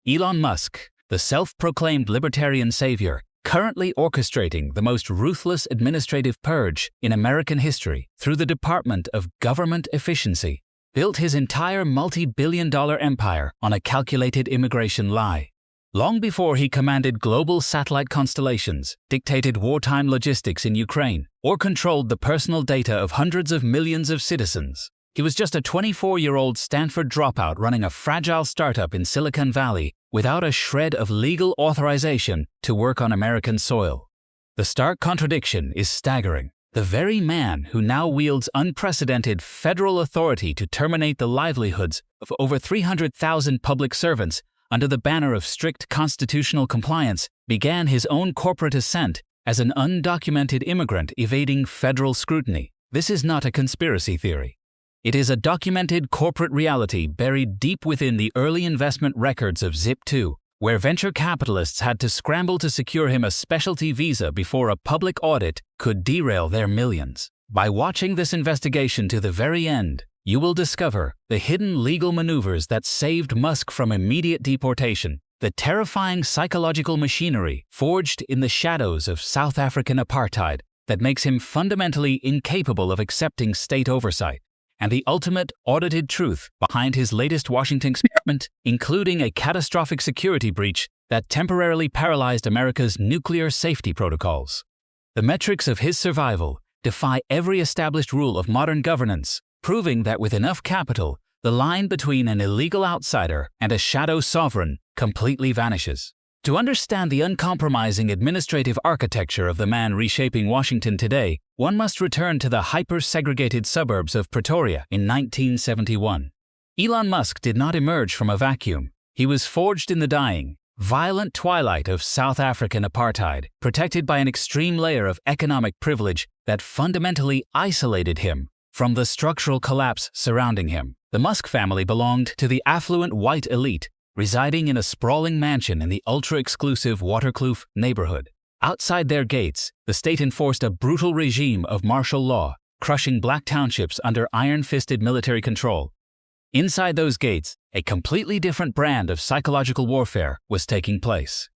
Elon Musk, the self-proclaimed libertarian savior, currently orchestrating the most ruthless administrative purge in American history through the Department of Government Efficiency, built his entire multi-billion-dollar empire on a calculated immigration lie. Long before he commanded global satellite constellations, dictated wartime logistics in Ukraine, or controlled the personal data of hundreds of millions of citizens, he was just a 24-year-old Stanford dropout running a fragile startup in Silicon Valley without a shred of legal authorization to work on American soil. The stark contradiction is staggering. The very man who now wields unprecedented federal authority to terminate the livelihoods of over 300,000 public servants under the banner of strict constitutional compliance began his own corporate ascent as an undocumented immigrant evading federal scrutiny. This is not a conspiracy theory. It is a documented corporate reality buried deep within the early investment records of Zip2, where venture capitalists had to scramble to secure him a specialty visa before a public audit could derail their millions. By watching this investigation to the very end, you will discover the hidden legal maneuvers that saved Musk from immediate deportation, the terrifying psychological machinery forged in the shadows of South African apartheid that makes him fundamentally incapable of accepting state oversight, and the ultimate audited truth behind his latest Washington experiment, including a catastrophic security breach that temporarily paralyzed America's nuclear safety protocols. The metrics of his survival defy every established rule of modern governance, proving that with enough capital, the line between an illegal outsider and a shadow sovereign completely vanishes. To understand the uncompromising administrative architecture of the man reshaping Washington today, one must return to the hyper-segregated suburbs of Pretoria in 1971. Elon Musk did not emerge from a vacuum. He was forged in the dying, violent twilight of South African apartheid, protected by an extreme layer of economic privilege that fundamentally isolated him from the structural collapse surrounding him. The Musk family belonged to the affluent white elite, residing in a sprawling mansion in the ultra-exclusive Waterkloof neighborhood. Outside their gates, the state enforced a brutal regime of martial law, crushing black townships under iron-fisted military control. Inside those gates, a completely different brand of psychological warfare was taking place.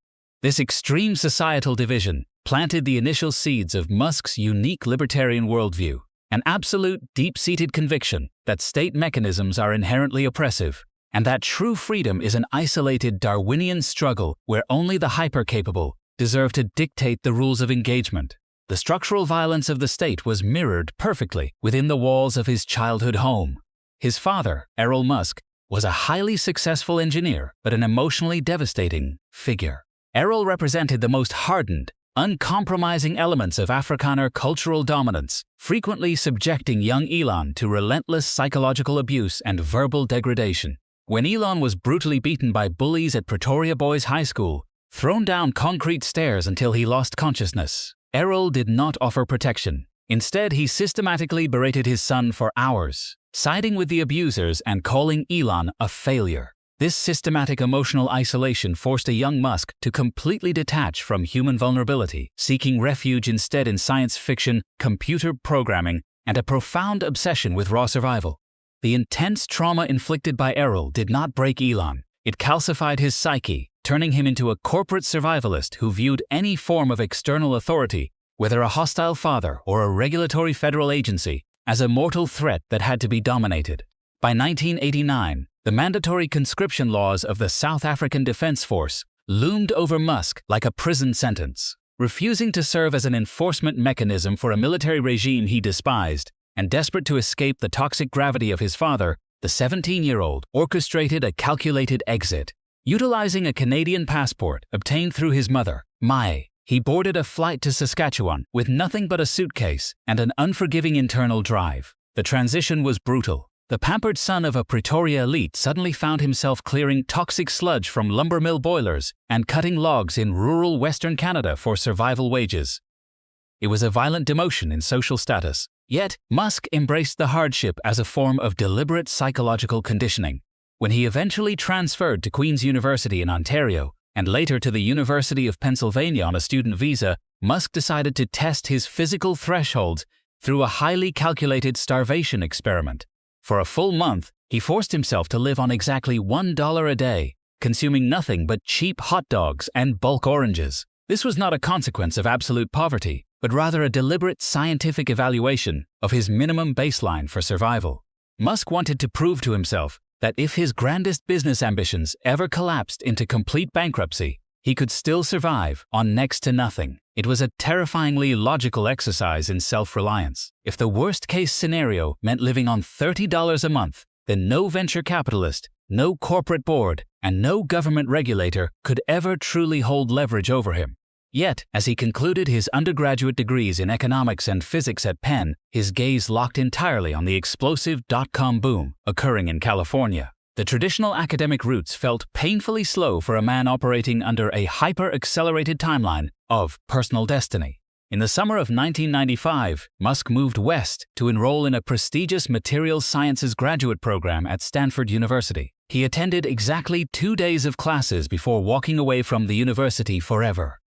This extreme societal division planted the initial seeds of Musk's unique libertarian worldview, an absolute, deep-seated conviction that state mechanisms are inherently oppressive, and that true freedom is an isolated Darwinian struggle where only the hyper-capable deserve to dictate the rules of engagement. The structural violence of the state was mirrored perfectly within the walls of his childhood home. His father, Elon Musk, was a highly successful engineer but an emotionally devastating figure. Errol represented the most hardened, uncompromising elements of Afrikaner cultural dominance, frequently subjecting young Elon to relentless psychological abuse and verbal degradation. When Elon was brutally beaten by bullies at Pretoria Boys High School, thrown down concrete stairs until he lost consciousness, Errol did not offer protection. Instead, he systematically berated his son for hours, siding with the abusers and calling Elon a failure. This systematic emotional isolation forced a young Musk to completely detach from human vulnerability, seeking refuge instead in science fiction, computer programming, and a profound obsession with raw survival. The intense trauma inflicted by Errol did not break Elon. It calcified his psyche, turning him into a corporate survivalist who viewed any form of external authority, whether a hostile father or a regulatory federal agency, as a mortal threat that had to be dominated. By 1989, the mandatory conscription laws of the South African Defence Force loomed over Musk like a prison sentence. Refusing to serve as an enforcement mechanism for a military regime he despised, and desperate to escape the toxic gravity of his father, the 17-year-old orchestrated a calculated exit. Utilizing a Canadian passport obtained through his mother, Mai, he boarded a flight to Saskatchewan with nothing but a suitcase and an unforgiving internal drive. The transition was brutal. The pampered son of a Pretoria elite suddenly found himself clearing toxic sludge from lumber mill boilers and cutting logs in rural Western Canada for survival wages. It was a violent demotion in social status. Yet, Musk embraced the hardship as a form of deliberate psychological conditioning. When he eventually transferred to Queen's University in Ontario, and later to the University of Pennsylvania on a student visa, Musk decided to test his physical thresholds through a highly calculated starvation experiment. For a full month, he forced himself to live on exactly $1 a day, consuming nothing but cheap hot dogs and bulk oranges. This was not a consequence of absolute poverty, but rather a deliberate scientific evaluation of his minimum baseline for survival. Musk wanted to prove to himself that if his grandest business ambitions ever collapsed into complete bankruptcy, he could still survive on next to nothing. It was a terrifyingly logical exercise in self-reliance. If the worst-case scenario meant living on $30 a month, then no venture capitalist, no corporate board, and no government regulator could ever truly hold leverage over him. Yet, as he concluded his undergraduate degrees in economics and physics at Penn, his gaze locked entirely on the explosive dot-com boom occurring in California. The traditional academic routes felt painfully slow for a man operating under a hyper-accelerated timeline of personal destiny. In the summer of 1995, Musk moved west to enroll in a prestigious materials sciences graduate program at Stanford University. He attended exactly 2 days of classes before walking away from the university forever.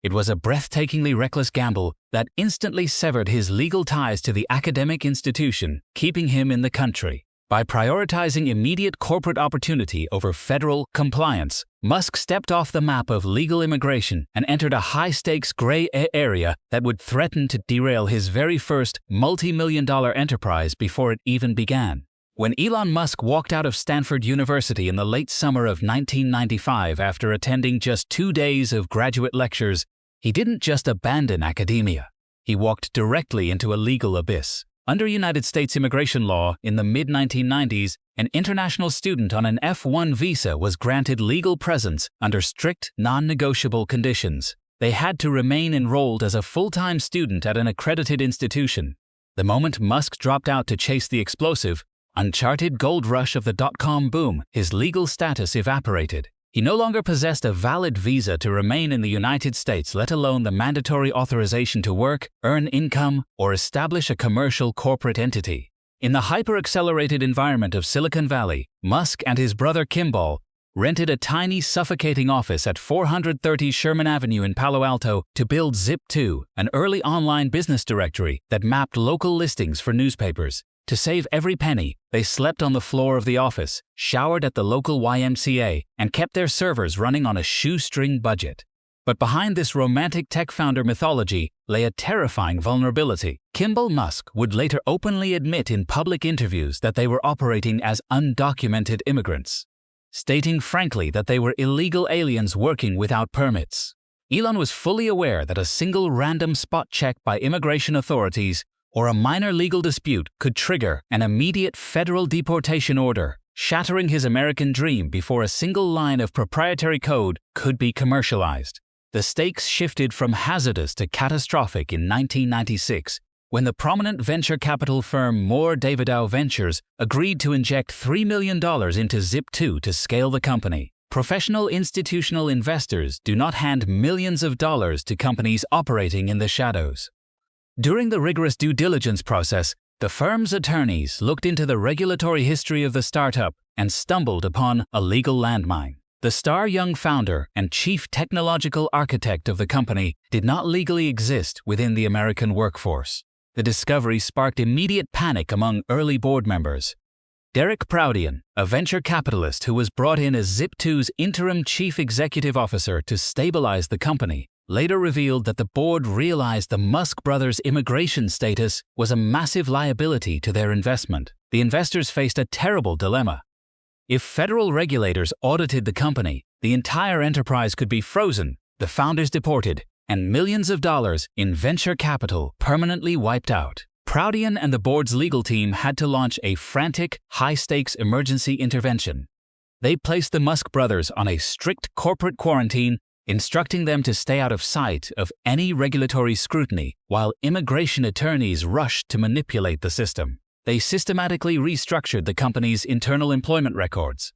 It was a breathtakingly reckless gamble that instantly severed his legal ties to the academic institution, keeping him in the country. By prioritizing immediate corporate opportunity over federal compliance, Musk stepped off the map of legal immigration and entered a high-stakes gray area that would threaten to derail his very first multi-million-dollar enterprise before it even began. When Elon Musk walked out of Stanford University in the late summer of 1995 after attending just 2 days of graduate lectures, he didn't just abandon academia. He walked directly into a legal abyss. Under United States immigration law in the mid-1990s, an international student on an F-1 visa was granted legal presence under strict, non-negotiable conditions. They had to remain enrolled as a full-time student at an accredited institution. The moment Musk dropped out to chase the explosive, uncharted gold rush of the dot-com boom, his legal status evaporated. He no longer possessed a valid visa to remain in the United States, let alone the mandatory authorization to work, earn income, or establish a commercial corporate entity. In the hyper-accelerated environment of Silicon Valley, Musk and his brother Kimball rented a tiny, suffocating office at 430 Sherman Avenue in Palo Alto to build Zip2, an early online business directory that mapped local listings for newspapers. To save every penny, they slept on the floor of the office, showered at the local YMCA, and kept their servers running on a shoestring budget. But behind this romantic tech founder mythology lay a terrifying vulnerability. Kimball Musk would later openly admit in public interviews that they were operating as undocumented immigrants, stating frankly that they were illegal aliens working without permits. Elon was fully aware that a single random spot check by immigration authorities or a minor legal dispute could trigger an immediate federal deportation order, shattering his American dream before a single line of proprietary code could be commercialized. The stakes shifted from hazardous to catastrophic in 1996, when the prominent venture capital firm Moore Davidow Ventures agreed to inject $3 million into Zip2 to scale the company. Professional institutional investors do not hand millions of dollars to companies operating in the shadows. During the rigorous due diligence process, the firm's attorneys looked into the regulatory history of the startup and stumbled upon a legal landmine. The star young founder and chief technological architect of the company did not legally exist within the American workforce. The discovery sparked immediate panic among early board members. Derek Proudian, a venture capitalist who was brought in as Zip2's interim chief executive officer to stabilize the company, later revealed that the board realized the Musk brothers' immigration status was a massive liability to their investment. The investors faced a terrible dilemma. If federal regulators audited the company, the entire enterprise could be frozen, the founders deported, and millions of dollars in venture capital permanently wiped out. Proudian and the board's legal team had to launch a frantic, high-stakes emergency intervention. They placed the Musk brothers on a strict corporate quarantine, instructing them to stay out of sight of any regulatory scrutiny, while immigration attorneys rushed to manipulate the system. They systematically restructured the company's internal employment records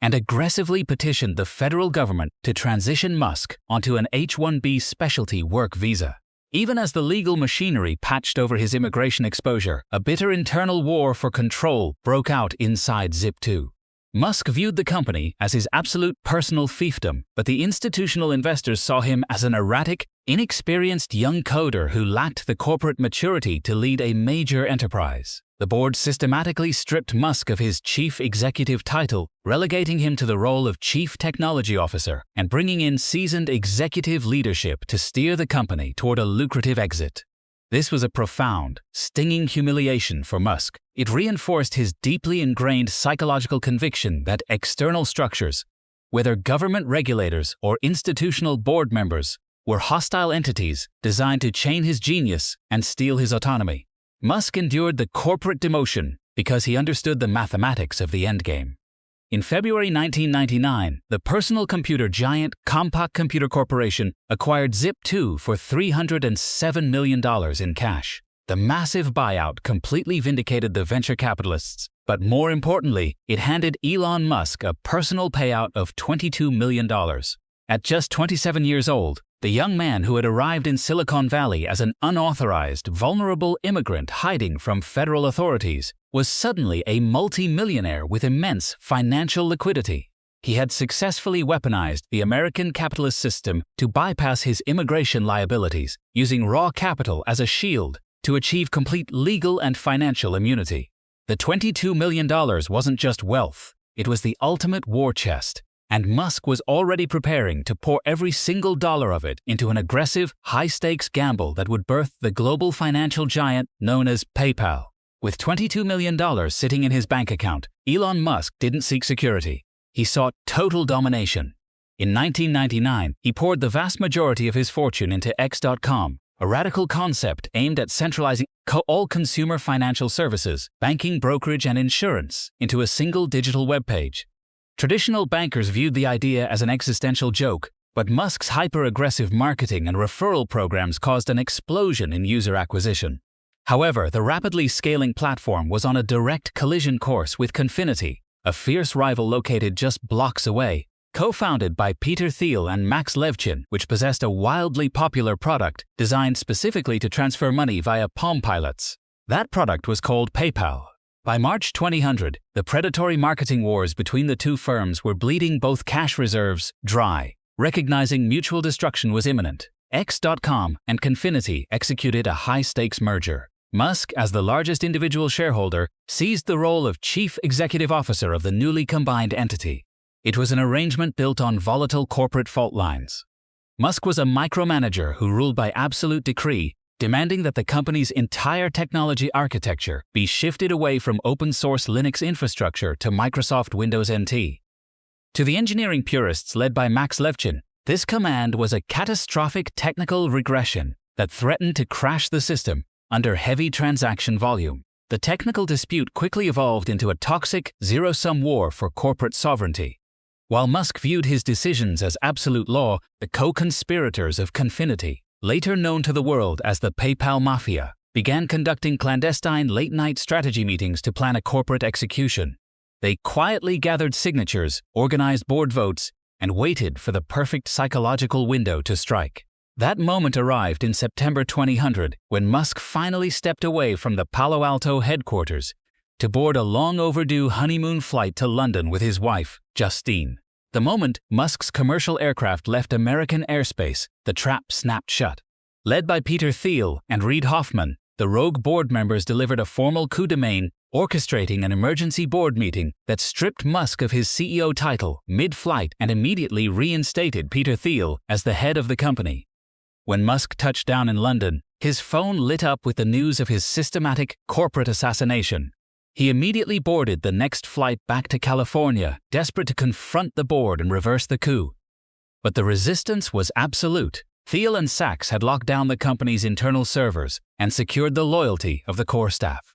and aggressively petitioned the federal government to transition Musk onto an H-1B specialty work visa. Even as the legal machinery patched over his immigration exposure, a bitter internal war for control broke out inside Zip2. Musk viewed the company as his absolute personal fiefdom, but the institutional investors saw him as an erratic, inexperienced young coder who lacked the corporate maturity to lead a major enterprise. The board systematically stripped Musk of his chief executive title, relegating him to the role of chief technology officer and bringing in seasoned executive leadership to steer the company toward a lucrative exit. This was a profound, stinging humiliation for Musk. It reinforced his deeply ingrained psychological conviction that external structures, whether government regulators or institutional board members, were hostile entities designed to chain his genius and steal his autonomy. Musk endured the corporate demotion because he understood the mathematics of the endgame. In February 1999, the personal computer giant Compaq Computer Corporation acquired Zip2 for $307 million in cash. The massive buyout completely vindicated the venture capitalists, but more importantly, it handed Elon Musk a personal payout of $22 million. At just 27 years old, the young man who had arrived in Silicon Valley as an unauthorized, vulnerable immigrant hiding from federal authorities was suddenly a multi-millionaire with immense financial liquidity. He had successfully weaponized the American capitalist system to bypass his immigration liabilities, using raw capital as a shield to achieve complete legal and financial immunity. The $22 million wasn't just wealth, it was the ultimate war chest. And Musk was already preparing to pour every single dollar of it into an aggressive, high-stakes gamble that would birth the global financial giant known as PayPal. With $22 million sitting in his bank account, Elon Musk didn't seek security. He sought total domination. In 1999, he poured the vast majority of his fortune into X.com, a radical concept aimed at centralizing all consumer financial services, banking, brokerage, and insurance into a single digital web page. Traditional bankers viewed the idea as an existential joke, but Musk's hyper-aggressive marketing and referral programs caused an explosion in user acquisition. However, the rapidly scaling platform was on a direct collision course with Confinity, a fierce rival located just blocks away, co-founded by Peter Thiel and Max Levchin, which possessed a wildly popular product designed specifically to transfer money via Palm Pilots. That product was called PayPal. By March 2000, the predatory marketing wars between the two firms were bleeding both cash reserves dry. Recognizing mutual destruction was imminent, X.com and Confinity executed a high-stakes merger. Musk, as the largest individual shareholder, seized the role of chief executive officer of the newly combined entity. It was an arrangement built on volatile corporate fault lines. Musk was a micromanager who ruled by absolute decree, demanding that the company's entire technology architecture be shifted away from open-source Linux infrastructure to Microsoft Windows NT. To the engineering purists led by Max Levchin, this command was a catastrophic technical regression that threatened to crash the system under heavy transaction volume. The technical dispute quickly evolved into a toxic, zero-sum war for corporate sovereignty. While Musk viewed his decisions as absolute law, the co-conspirators of Confinity, later known to the world as the PayPal Mafia, began conducting clandestine late-night strategy meetings to plan a corporate execution. They quietly gathered signatures, organized board votes, and waited for the perfect psychological window to strike. That moment arrived in September 2000 when Musk finally stepped away from the Palo Alto headquarters to board a long-overdue honeymoon flight to London with his wife, Justine. The moment Musk's commercial aircraft left American airspace, the trap snapped shut. Led by Peter Thiel and Reid Hoffman, the rogue board members delivered a formal coup de main, orchestrating an emergency board meeting that stripped Musk of his CEO title mid-flight and immediately reinstated Peter Thiel as the head of the company. When Musk touched down in London, his phone lit up with the news of his systematic corporate assassination. He immediately boarded the next flight back to California, desperate to confront the board and reverse the coup. But the resistance was absolute. Thiel and Sachs had locked down the company's internal servers and secured the loyalty of the core staff.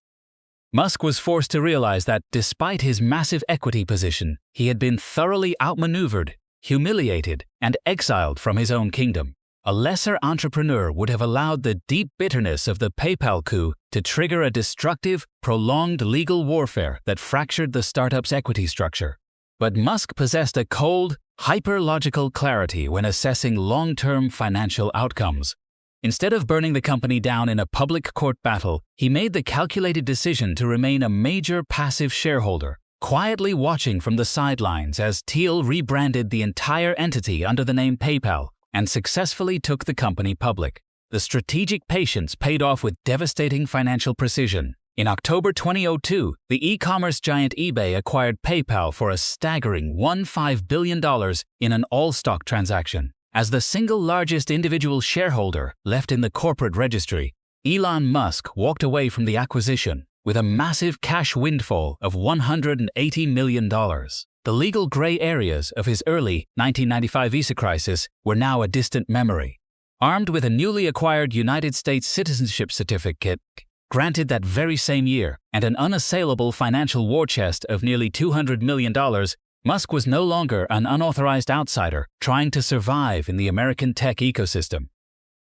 Musk was forced to realize that despite his massive equity position, he had been thoroughly outmaneuvered, humiliated, and exiled from his own kingdom. A lesser entrepreneur would have allowed the deep bitterness of the PayPal coup to trigger a destructive, prolonged legal warfare that fractured the startup's equity structure. But Musk possessed a cold, hyper-logical clarity when assessing long-term financial outcomes. Instead of burning the company down in a public court battle, he made the calculated decision to remain a major passive shareholder, quietly watching from the sidelines as Thiel rebranded the entire entity under the name PayPal and successfully took the company public. The strategic patience paid off with devastating financial precision. In October 2002, the e-commerce giant eBay acquired PayPal for a staggering $15 billion in an all-stock transaction. As the single largest individual shareholder left in the corporate registry, Elon Musk walked away from the acquisition with a massive cash windfall of $180 million. The legal gray areas of his early 1995 visa crisis were now a distant memory. Armed with a newly acquired United States citizenship certificate, granted that very same year, and an unassailable financial war chest of nearly $200 million, Musk was no longer an unauthorized outsider trying to survive in the American tech ecosystem.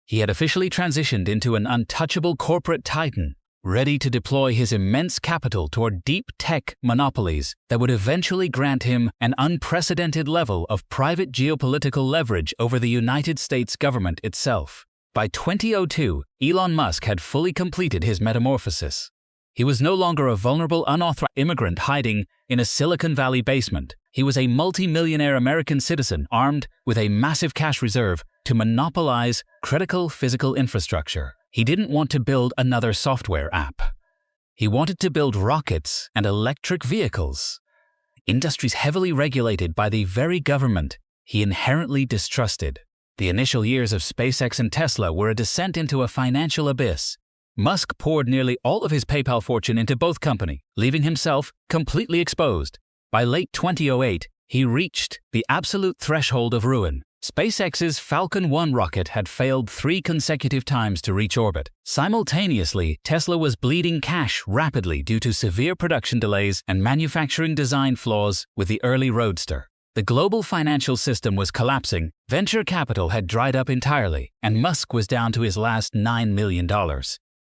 He had officially transitioned into an untouchable corporate titan, ready to deploy his immense capital toward deep tech monopolies that would eventually grant him an unprecedented level of private geopolitical leverage over the United States government itself. By 2002, Elon Musk had fully completed his metamorphosis. He was no longer a vulnerable unauthorized immigrant hiding in a Silicon Valley basement. He was a multi-millionaire American citizen armed with a massive cash reserve to monopolize critical physical infrastructure. He didn't want to build another software app. He wanted to build rockets and electric vehicles. Industries heavily regulated by the very government he inherently distrusted. The initial years of SpaceX and Tesla were a descent into a financial abyss. Musk poured nearly all of his PayPal fortune into both companies, leaving himself completely exposed. By late 2008, he reached the absolute threshold of ruin. SpaceX's Falcon 1 rocket had failed 3 consecutive times to reach orbit. Simultaneously, Tesla was bleeding cash rapidly due to severe production delays and manufacturing design flaws with the early Roadster. The global financial system was collapsing, venture capital had dried up entirely, and Musk was down to his last $9 million.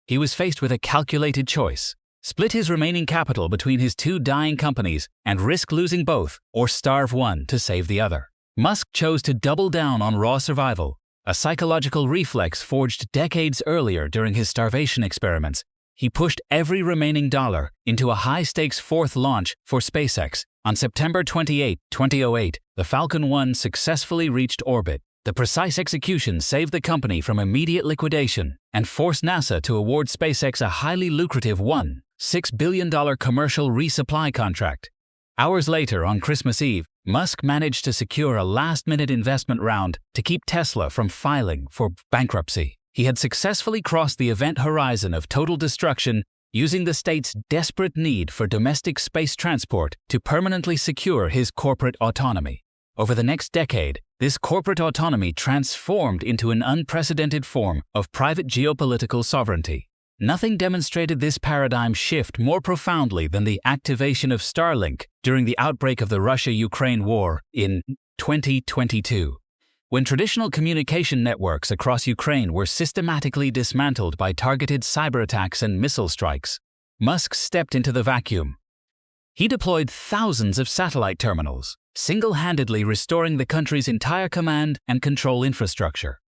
He was faced with a calculated choice: split his remaining capital between his 2 dying companies and risk losing both, or starve one to save the other. Musk chose to double down on raw survival, a psychological reflex forged decades earlier during his starvation experiments. He pushed every remaining dollar into a high-stakes 4th launch for SpaceX. On September 28, 2008, the Falcon 1 successfully reached orbit. The precise execution saved the company from immediate liquidation and forced NASA to award SpaceX a highly lucrative $1.6 billion commercial resupply contract. Hours later, on Christmas Eve, Musk managed to secure a last-minute investment round to keep Tesla from filing for bankruptcy. He had successfully crossed the event horizon of total destruction, using the state's desperate need for domestic space transport to permanently secure his corporate autonomy. Over the next decade, this corporate autonomy transformed into an unprecedented form of private geopolitical sovereignty. Nothing demonstrated this paradigm shift more profoundly than the activation of Starlink during the outbreak of the Russia-Ukraine war in 2022. When traditional communication networks across Ukraine were systematically dismantled by targeted cyberattacks and missile strikes, Musk stepped into the vacuum. He deployed thousands of satellite terminals, single-handedly restoring the country's entire command and control infrastructure.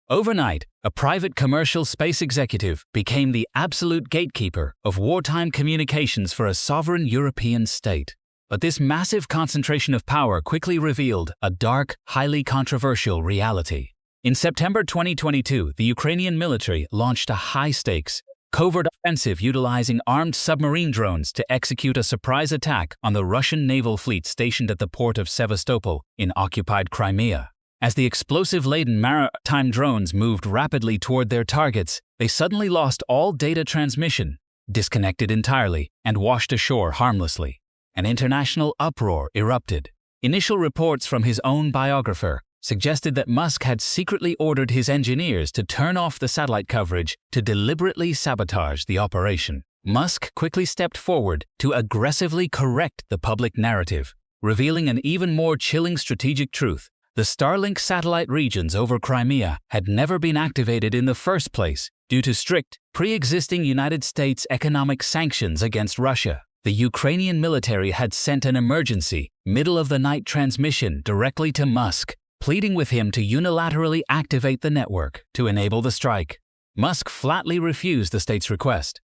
Overnight, a private commercial space executive became the absolute gatekeeper of wartime communications for a sovereign European state. But this massive concentration of power quickly revealed a dark, highly controversial reality. In September 2022, the Ukrainian military launched a high-stakes, covert offensive utilizing armed submarine drones to execute a surprise attack on the Russian naval fleet stationed at the port of Sevastopol in occupied Crimea. As the explosive-laden maritime drones moved rapidly toward their targets, they suddenly lost all data transmission, disconnected entirely, and washed ashore harmlessly. An international uproar erupted. Initial reports from his own biographer suggested that Musk had secretly ordered his engineers to turn off the satellite coverage to deliberately sabotage the operation. Musk quickly stepped forward to aggressively correct the public narrative, revealing an even more chilling strategic truth. The Starlink satellite regions over Crimea had never been activated in the first place due to strict, pre-existing United States economic sanctions against Russia. The Ukrainian military had sent an emergency, middle-of-the-night transmission directly to Musk, pleading with him to unilaterally activate the network to enable the strike. Musk flatly refused the state's request.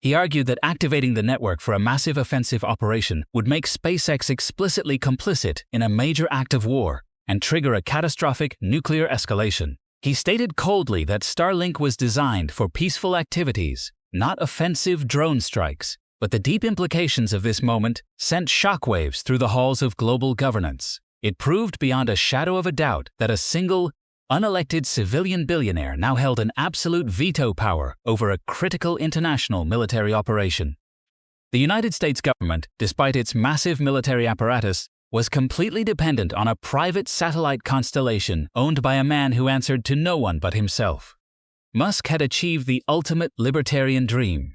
He argued that activating the network for a massive offensive operation would make SpaceX explicitly complicit in a major act of war and trigger a catastrophic nuclear escalation. He stated coldly that Starlink was designed for peaceful activities, not offensive drone strikes, but the deep implications of this moment sent shockwaves through the halls of global governance. It proved beyond a shadow of a doubt that a single, unelected civilian billionaire now held an absolute veto power over a critical international military operation. The United States government, despite its massive military apparatus, was completely dependent on a private satellite constellation owned by a man who answered to no one but himself. Musk had achieved the ultimate libertarian dream.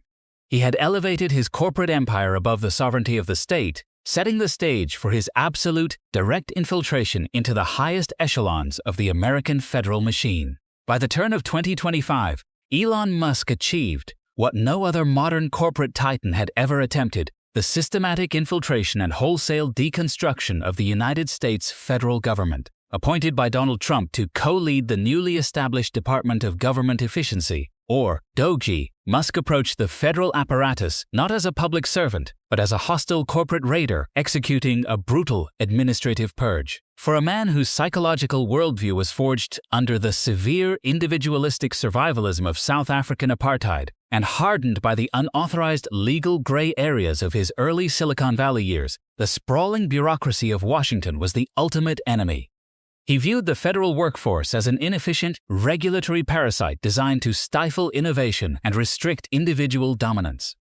He had elevated his corporate empire above the sovereignty of the state, setting the stage for his absolute, direct infiltration into the highest echelons of the American federal machine. By the turn of 2025, Elon Musk achieved what no other modern corporate titan had ever attempted: the systematic infiltration and wholesale deconstruction of the United States federal government. Appointed by Donald Trump to co-lead the newly established Department of Government Efficiency, or DOGE, Musk approached the federal apparatus not as a public servant, but as a hostile corporate raider executing a brutal administrative purge. For a man whose psychological worldview was forged under the severe individualistic survivalism of South African apartheid and hardened by the unauthorized legal gray areas of his early Silicon Valley years, the sprawling bureaucracy of Washington was the ultimate enemy. He viewed the federal workforce as an inefficient, regulatory parasite designed to stifle innovation and restrict individual dominance.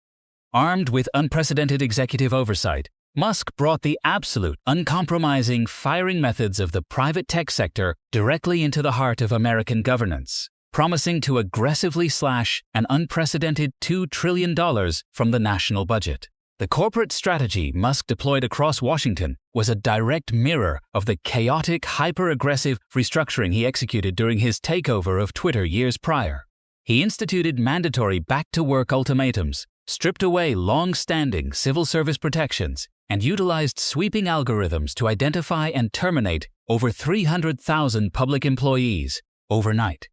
Armed with unprecedented executive oversight, Musk brought the absolute, uncompromising firing methods of the private tech sector directly into the heart of American governance, promising to aggressively slash an unprecedented $2 trillion from the national budget. The corporate strategy Musk deployed across Washington was a direct mirror of the chaotic, hyper-aggressive restructuring he executed during his takeover of Twitter years prior. He instituted mandatory back-to-work ultimatums, stripped away long-standing civil service protections, and utilized sweeping algorithms to identify and terminate over 300,000 public employees overnight.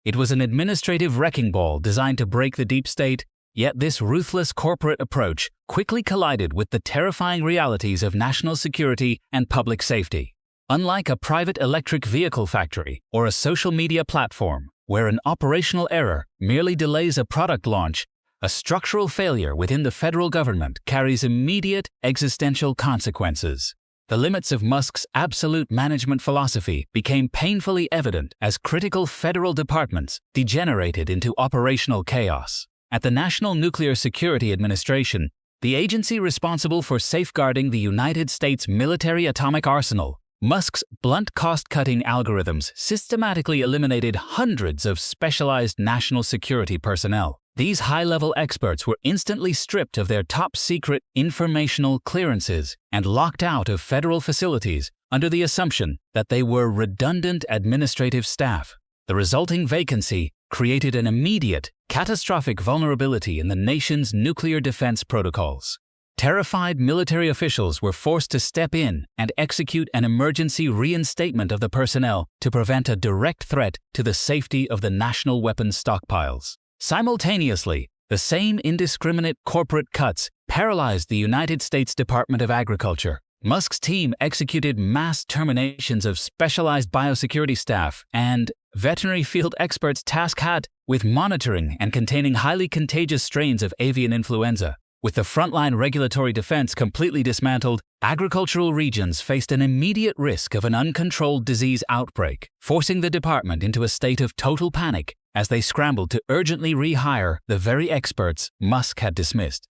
It was an administrative wrecking ball designed to break the deep state. Yet this ruthless corporate approach quickly collided with the terrifying realities of national security and public safety. Unlike a private electric vehicle factory or a social media platform, where an operational error merely delays a product launch, a structural failure within the federal government carries immediate existential consequences. The limits of Musk's absolute management philosophy became painfully evident as critical federal departments degenerated into operational chaos. At the National Nuclear Security Administration, the agency responsible for safeguarding the United States military atomic arsenal, Musk's blunt cost-cutting algorithms systematically eliminated hundreds of specialized national security personnel. These high-level experts were instantly stripped of their top-secret informational clearances and locked out of federal facilities under the assumption that they were redundant administrative staff. The resulting vacancy created an immediate, catastrophic vulnerability in the nation's nuclear defense protocols. Terrified military officials were forced to step in and execute an emergency reinstatement of the personnel to prevent a direct threat to the safety of the national weapons stockpiles. Simultaneously, the same indiscriminate corporate cuts paralyzed the United States Department of Agriculture. Musk's team executed mass terminations of specialized biosecurity staff and veterinary field experts tasked with monitoring and containing highly contagious strains of avian influenza. With the frontline regulatory defense completely dismantled, agricultural regions faced an immediate risk of an uncontrolled disease outbreak, forcing the department into a state of total panic as they scrambled to urgently rehire the very experts Musk had dismissed.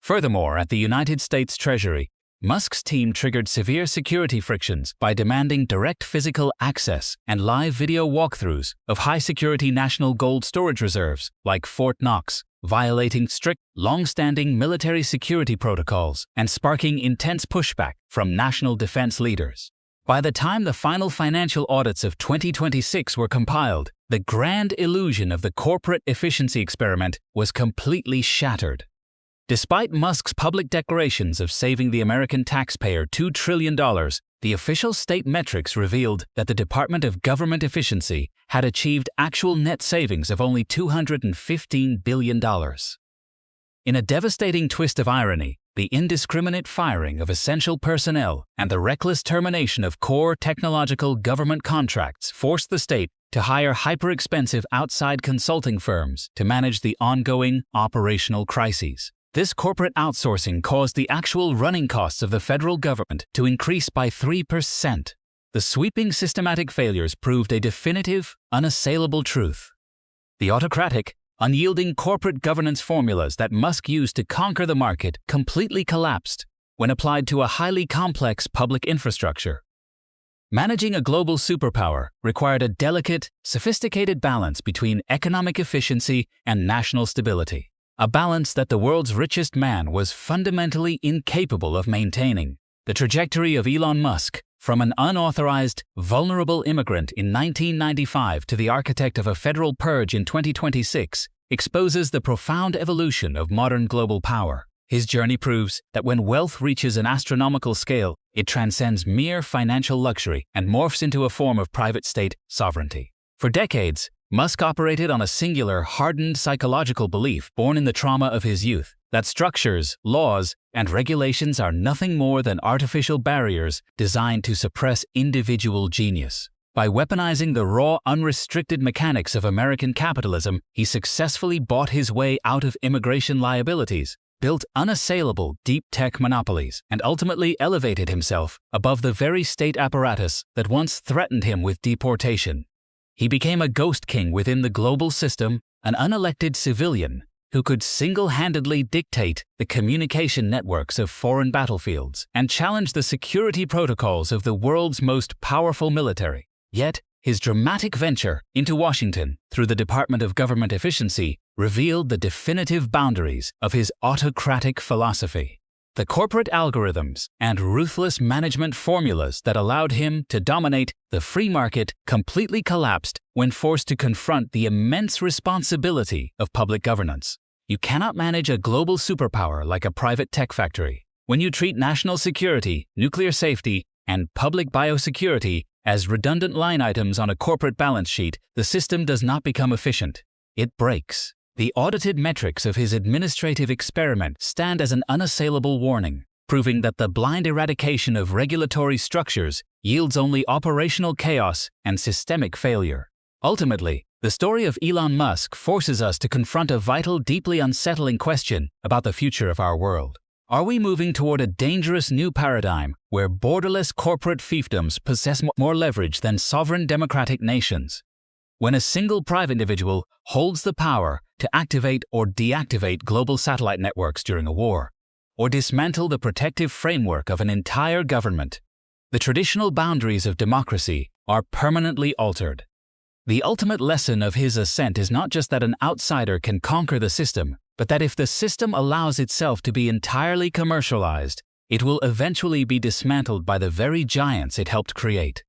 Furthermore, at the United States Treasury, Musk's team triggered severe security frictions by demanding direct physical access and live video walkthroughs of high-security national gold storage reserves like Fort Knox, violating strict, long-standing military security protocols and sparking intense pushback from national defense leaders. By the time the final financial audits of 2026 were compiled, the grand illusion of the corporate efficiency experiment was completely shattered. Despite Musk's public declarations of saving the American taxpayer $2 trillion, the official state metrics revealed that the Department of Government Efficiency had achieved actual net savings of only $215 billion. In a devastating twist of irony, the indiscriminate firing of essential personnel and the reckless termination of core technological government contracts forced the state to hire hyper-expensive outside consulting firms to manage the ongoing operational crises. This corporate outsourcing caused the actual running costs of the federal government to increase by 3%. The sweeping systematic failures proved a definitive, unassailable truth. The autocratic, unyielding corporate governance formulas that Musk used to conquer the market completely collapsed when applied to a highly complex public infrastructure. Managing a global superpower required a delicate, sophisticated balance between economic efficiency and national stability, a balance that the world's richest man was fundamentally incapable of maintaining. The trajectory of Elon Musk, from an unauthorized, vulnerable immigrant in 1995 to the architect of a federal purge in 2026, exposes the profound evolution of modern global power. His journey proves that when wealth reaches an astronomical scale, it transcends mere financial luxury and morphs into a form of private state sovereignty. For decades, Musk operated on a singular, hardened psychological belief born in the trauma of his youth, that structures, laws, and regulations are nothing more than artificial barriers designed to suppress individual genius. By weaponizing the raw, unrestricted mechanics of American capitalism, he successfully bought his way out of immigration liabilities, built unassailable deep tech monopolies, and ultimately elevated himself above the very state apparatus that once threatened him with deportation. He became a ghost king within the global system, an unelected civilian who could single-handedly dictate the communication networks of foreign battlefields and challenge the security protocols of the world's most powerful military. Yet, his dramatic venture into Washington through the Department of Government Efficiency revealed the definitive boundaries of his autocratic philosophy. The corporate algorithms and ruthless management formulas that allowed him to dominate the free market completely collapsed when forced to confront the immense responsibility of public governance. You cannot manage a global superpower like a private tech factory when you treat national security, nuclear safety, and public biosecurity as redundant line items on a corporate balance sheet. The system does not become efficient. It breaks. The audited metrics of his administrative experiment stand as an unassailable warning, proving that the blind eradication of regulatory structures yields only operational chaos and systemic failure. Ultimately, the story of Elon Musk forces us to confront a vital, deeply unsettling question about the future of our world. Are we moving toward a dangerous new paradigm where borderless corporate fiefdoms possess more leverage than sovereign democratic nations? When a single private individual holds the power to activate or deactivate global satellite networks during a war, or dismantle the protective framework of an entire government, the traditional boundaries of democracy are permanently altered. The ultimate lesson of his ascent is not just that an outsider can conquer the system, but that if the system allows itself to be entirely commercialized, it will eventually be dismantled by the very giants it helped create.